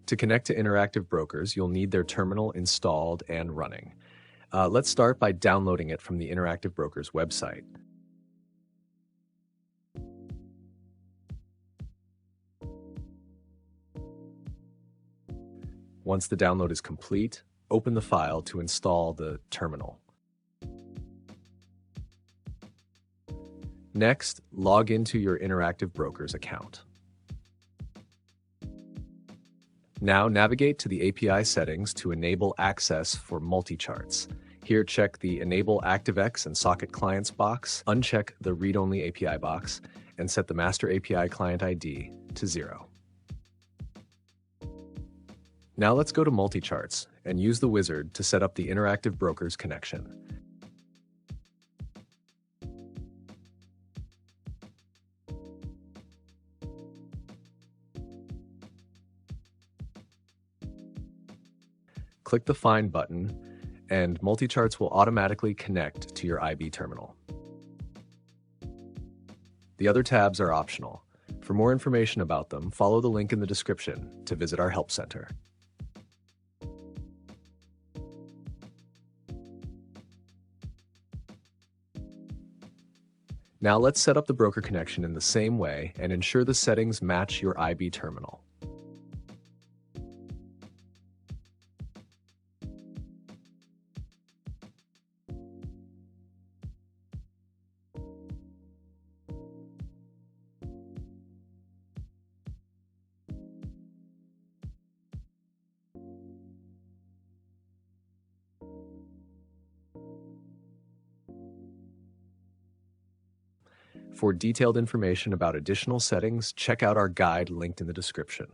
To connect to Interactive Brokers, you'll need their terminal installed and running. Let's start by downloading it from the Interactive Brokers website. Once the download is complete, open the file to install the terminal. Next, log into your Interactive Brokers account. Now navigate to the API settings to enable access for MultiCharts. Here, check the Enable ActiveX and Socket Clients box, uncheck the Read-Only API box, and set the Master API Client ID to 0. Now let's go to MultiCharts and use the wizard to set up the Interactive Brokers connection. Click the Find button, and MultiCharts will automatically connect to your IB terminal. The other tabs are optional. For more information about them, follow the link in the description to visit our Help Center. Now let's set up the broker connection in the same way and ensure the settings match your IB terminal. For detailed information about additional settings, check out our guide linked in the description.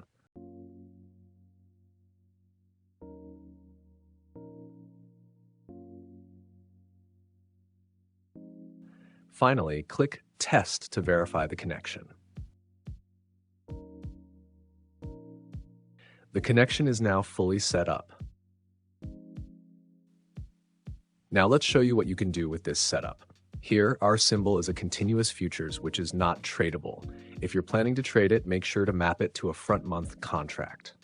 Finally, click Test to verify the connection. The connection is now fully set up. Now let's show you what you can do with this setup. Here, our symbol is a continuous futures, which is not tradable. If you're planning to trade it, make sure to map it to a front month contract.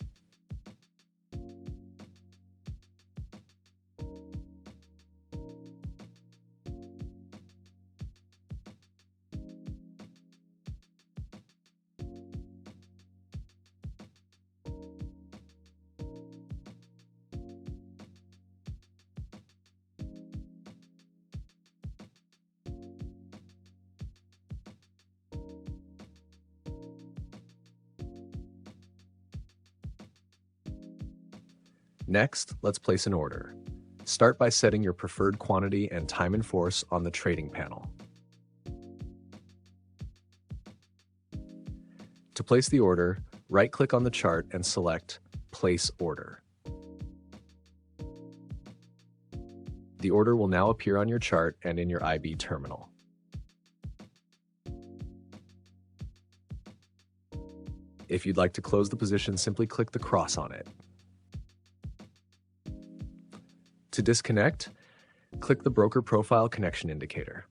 Next, let's place an order. Start by setting your preferred quantity and time in force on the trading panel. To place the order, right-click on the chart and select Place Order. The order will now appear on your chart and in your IB terminal. If you'd like to close the position, simply click the cross on it. To disconnect, click the Broker Profile Connection indicator.